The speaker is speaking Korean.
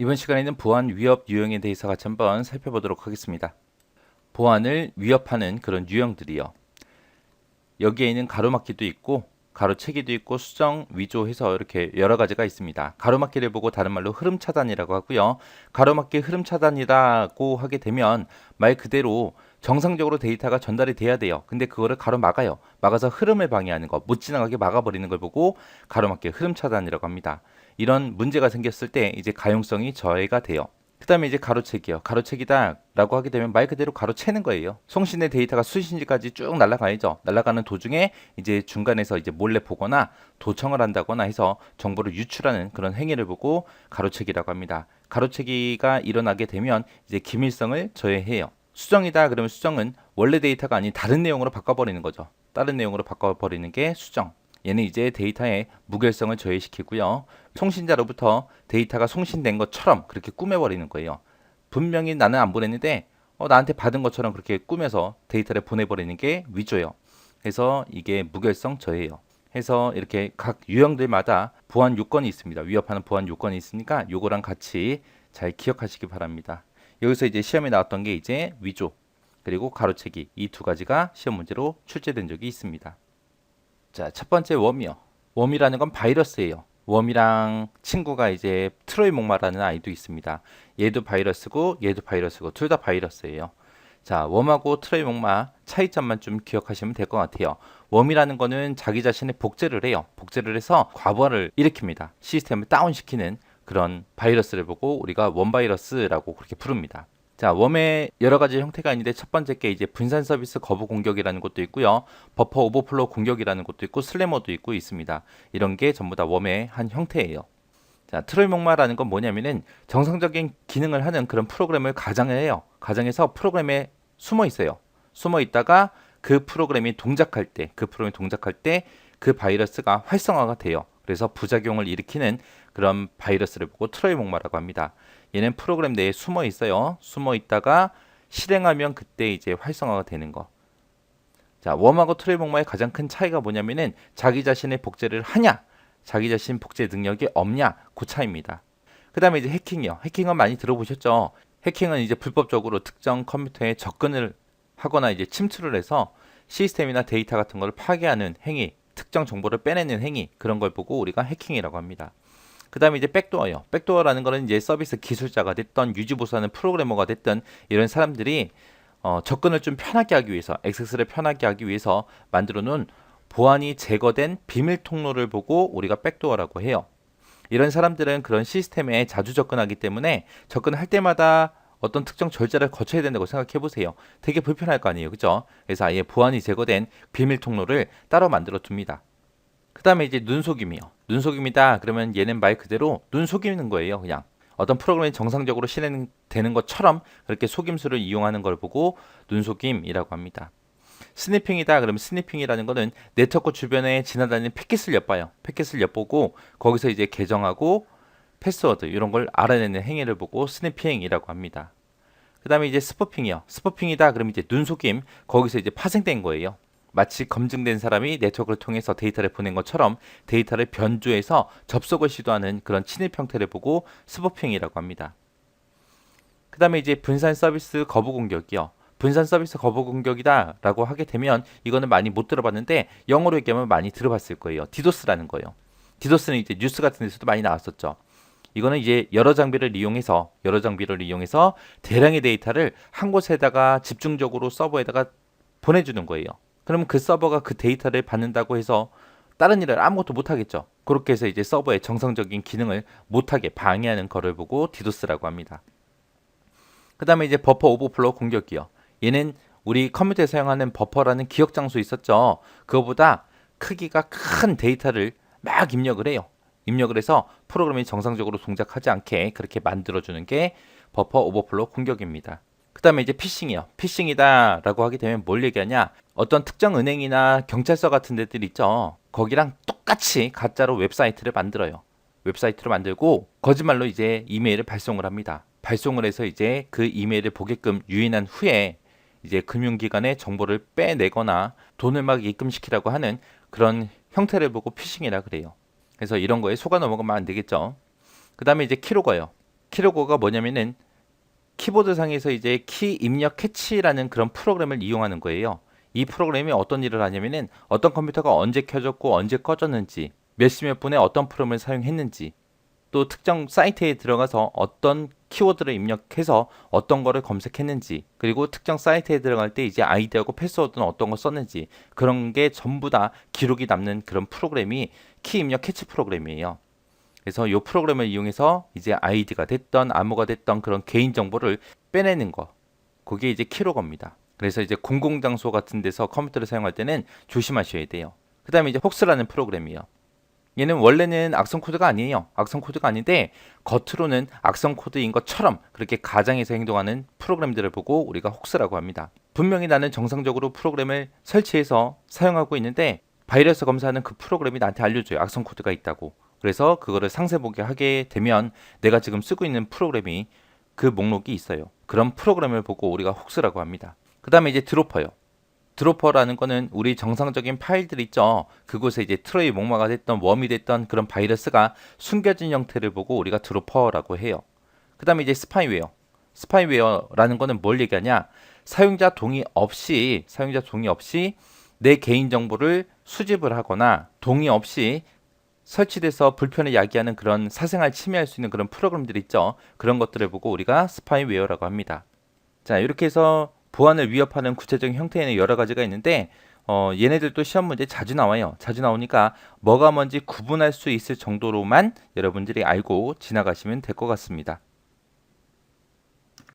이번 시간에는 보안 위협 유형에 대해서 같이 한번 살펴보도록 하겠습니다. 보안을 위협하는 그런 유형들이요. 여기에는 가로막기도 있고 가로채기도 있고 수정, 위조 해서 이렇게 여러 가지가 있습니다. 가로막기를 보고 다른 말로 흐름 차단이라고 하고요. 가로막기 흐름 차단이라고 하게 되면 말 그대로 정상적으로 데이터가 전달이 돼야 돼요. 근데 그거를 가로막아요. 막아서 흐름을 방해하는 거, 못 지나가게 막아버리는 걸 보고 가로막기 흐름 차단이라고 합니다. 이런 문제가 생겼을 때 이제 가용성이 저해가 돼요. 그 다음에 이제 가로채기요. 가로채기다 라고 하게 되면 말 그대로 가로채는 거예요. 송신의 데이터가 수신지까지 쭉 날아가야죠. 날아가는 도중에 이제 중간에서 이제 몰래 보거나 도청을 한다거나 해서 정보를 유출하는 그런 행위를 보고 가로채기라고 합니다. 가로채기가 일어나게 되면 이제 기밀성을 저해해요. 수정이다 그러면 수정은 원래 데이터가 아닌 다른 내용으로 바꿔버리는 거죠. 다른 내용으로 바꿔버리는 게 수정. 얘는 이제 데이터의 무결성을 저해시키고요. 송신자로부터 데이터가 송신된 것처럼 그렇게 꾸며버리는 거예요. 분명히 나는 안 보냈는데 나한테 받은 것처럼 그렇게 꾸며서 데이터를 보내버리는 게 위조예요. 그래서 이게 무결성 저해예요. 해서 이렇게 각 유형들마다 보안 요건이 있습니다. 위협하는 보안 요건이 있으니까 요거랑 같이 잘 기억하시기 바랍니다. 여기서 이제 시험에 나왔던 게 이제 위조 그리고 가로채기 이 두 가지가 시험 문제로 출제된 적이 있습니다. 자, 첫 번째 웜이요. 웜이라는 건 바이러스예요. 웜이랑 친구가 이제 트로이 목마라는 아이도 있습니다. 얘도 바이러스고 얘도 바이러스고 둘 다 바이러스예요. 자, 웜하고 트로이 목마 차이점만 좀 기억하시면 될 것 같아요. 웜이라는 거는 자기 자신의 복제를 해요. 복제를 해서 과부하를 일으킵니다. 시스템을 다운시키는 그런 바이러스를 보고 우리가 웜바이러스라고 그렇게 부릅니다. 자, 웜의 여러 가지 형태가 있는데 첫 번째 게 이제 분산 서비스 거부 공격이라는 것도 있고요. 버퍼 오버플로우 공격이라는 것도 있고 슬래머도 있고 있습니다. 이런 게 전부 다 웜의 한 형태예요. 자, 트로이 목마라는 건 뭐냐면은 정상적인 기능을 하는 그런 프로그램을 가장을 해요. 가장해서 프로그램에 숨어 있어요. 숨어 있다가 그 프로그램이 동작할 때, 그 바이러스가 활성화가 돼요. 그래서 부작용을 일으키는 그런 바이러스를 보고 트로이 목마라고 합니다. 얘는 프로그램 내에 숨어 있어요. 숨어 있다가 실행하면 그때 이제 활성화가 되는 거. 자, 웜하고 트로이 목마의 가장 큰 차이가 뭐냐면은 자기 자신의 복제를 하냐, 자기 자신 복제 능력이 없냐, 그 차이입니다. 그 다음에 이제 해킹이요. 해킹은 많이 들어보셨죠? 해킹은 이제 불법적으로 특정 컴퓨터에 접근을 하거나 이제 침투를 해서 시스템이나 데이터 같은 걸 파괴하는 행위, 특정 정보를 빼내는 행위, 그런 걸 보고 우리가 해킹이라고 합니다. 그 다음에 이제 백도어요. 백도어라는 거는 이제 서비스 기술자가 됐던 유지보수하는 프로그래머가 됐던 이런 사람들이 접근을 좀 편하게 하기 위해서, 액세스를 편하게 하기 위해서 만들어 놓은 보안이 제거된 비밀 통로를 보고 우리가 백도어라고 해요. 이런 사람들은 그런 시스템에 자주 접근하기 때문에 접근할 때마다 어떤 특정 절차를 거쳐야 된다고 생각해 보세요. 되게 불편할 거 아니에요. 그죠? 그래서 아예 보안이 제거된 비밀 통로를 따로 만들어 둡니다. 그 다음에 이제 눈속임이요. 눈속임이다 그러면 얘는 말 그대로 눈 속이는 거예요. 그냥 어떤 프로그램이 정상적으로 실행되는 것처럼 그렇게 속임수를 이용하는 걸 보고 눈속임이라고 합니다. 스니핑이다 그러면 스니핑이라는 거는 네트워크 주변에 지나다니는 패킷을 엿봐요. 패킷을 엿보고 거기서 이제 계정하고 패스워드 이런 걸 알아내는 행위를 보고 스니핑이라고 합니다. 그 다음에 이제 스푸핑이요. 스푸핑이다 그러면 이제 눈속임 거기서 이제 파생된 거예요. 마치 검증된 사람이 네트워크를 통해서 데이터를 보낸 것처럼 데이터를 변조해서 접속을 시도하는 그런 침입 형태를 보고 스푸핑이라고 합니다. 그 다음에 이제 분산 서비스 거부 공격이요. 분산 서비스 거부 공격이다 라고 하게 되면 이거는 많이 못 들어봤는데 영어로 얘기하면 많이 들어봤을 거예요. 디도스라는 거예요. 디도스는 이제 뉴스 같은 데서도 많이 나왔었죠. 이거는 이제 여러 장비를 이용해서 대량의 데이터를 한 곳에다가 집중적으로 서버에다가 보내주는 거예요. 그러면 그 서버가 그 데이터를 받는다고 해서 다른 일을 아무것도 못하겠죠. 그렇게 해서 이제 서버의 정상적인 기능을 못하게 방해하는 거를 보고 디도스라고 합니다. 그 다음에 이제 버퍼 오버플로우 공격이요. 얘는 우리 컴퓨터에 사용하는 버퍼라는 기억 장소 있었죠. 그거보다 크기가 큰 데이터를 막 입력을 해요. 입력을 해서 프로그램이 정상적으로 동작하지 않게 그렇게 만들어주는 게 버퍼 오버플로우 공격입니다. 그 다음에 이제 피싱이요. 피싱이다 라고 하게 되면 뭘 얘기하냐. 어떤 특정 은행이나 경찰서 같은 데들 있죠. 거기랑 똑같이 가짜로 웹사이트를 만들어요. 웹사이트를 만들고 거짓말로 이제 이메일을 발송을 합니다. 발송을 해서 이제 그 이메일을 보게끔 유인한 후에 이제 금융기관의 정보를 빼내거나 돈을 막 입금시키라고 하는 그런 형태를 보고 피싱이라 그래요. 그래서 이런 거에 속아 넘어가면 안 되겠죠. 그 다음에 이제 키로거요. 키로거가 뭐냐면은 키보드 상에서 이제 키 입력 캐치라는 그런 프로그램을 이용하는 거예요. 이 프로그램이 어떤 일을 하냐면은 어떤 컴퓨터가 언제 켜졌고 언제 꺼졌는지, 몇 시 몇 분에 어떤 프로그램을 사용했는지, 또 특정 사이트에 들어가서 어떤 키워드를 입력해서 어떤 거를 검색했는지, 그리고 특정 사이트에 들어갈 때 이제 아이디하고 패스워드는 어떤 거 썼는지, 그런 게 전부 다 기록이 남는 그런 프로그램이 키 입력 캐치 프로그램이에요. 그래서 이 프로그램을 이용해서 이제 아이디가 됐던 암호가 됐던 그런 개인 정보를 빼내는 거, 그게 이제 키로거입니다. 그래서 이제 공공장소 같은 데서 컴퓨터를 사용할 때는 조심하셔야 돼요. 그 다음에 이제 혹스라는 프로그램이요. 얘는 원래는 악성 코드가 아니에요. 악성 코드가 아닌데 겉으로는 악성 코드인 것처럼 그렇게 가장해서 행동하는 프로그램들을 보고 우리가 혹스라고 합니다. 분명히 나는 정상적으로 프로그램을 설치해서 사용하고 있는데 바이러스 검사하는 그 프로그램이 나한테 알려줘요. 악성 코드가 있다고. 그래서 그거를 상세 보게 하게 되면 내가 지금 쓰고 있는 프로그램이 그 목록이 있어요. 그런 프로그램을 보고 우리가 혹스라고 합니다. 그 다음에 이제 드로퍼요. 드로퍼라는 거는 우리 정상적인 파일들 있죠. 그곳에 이제 트로이 목마가 됐던 웜이 됐던 그런 바이러스가 숨겨진 형태를 보고 우리가 드로퍼라고 해요. 그 다음에 이제 스파이웨어. 스파이웨어라는 거는 뭘 얘기하냐? 사용자 동의 없이 내 개인 정보를 수집을 하거나 동의 없이 설치돼서 불편을 야기하는 그런 사생활 침해할 수 있는 그런 프로그램들 있죠. 그런 것들을 보고 우리가 스파이웨어라고 합니다. 자, 이렇게 해서 보안을 위협하는 구체적인 형태에는 여러 가지가 있는데 얘네들도 시험 문제 자주 나와요. 자주 나오니까 뭐가 뭔지 구분할 수 있을 정도로만 여러분들이 알고 지나가시면 될 것 같습니다.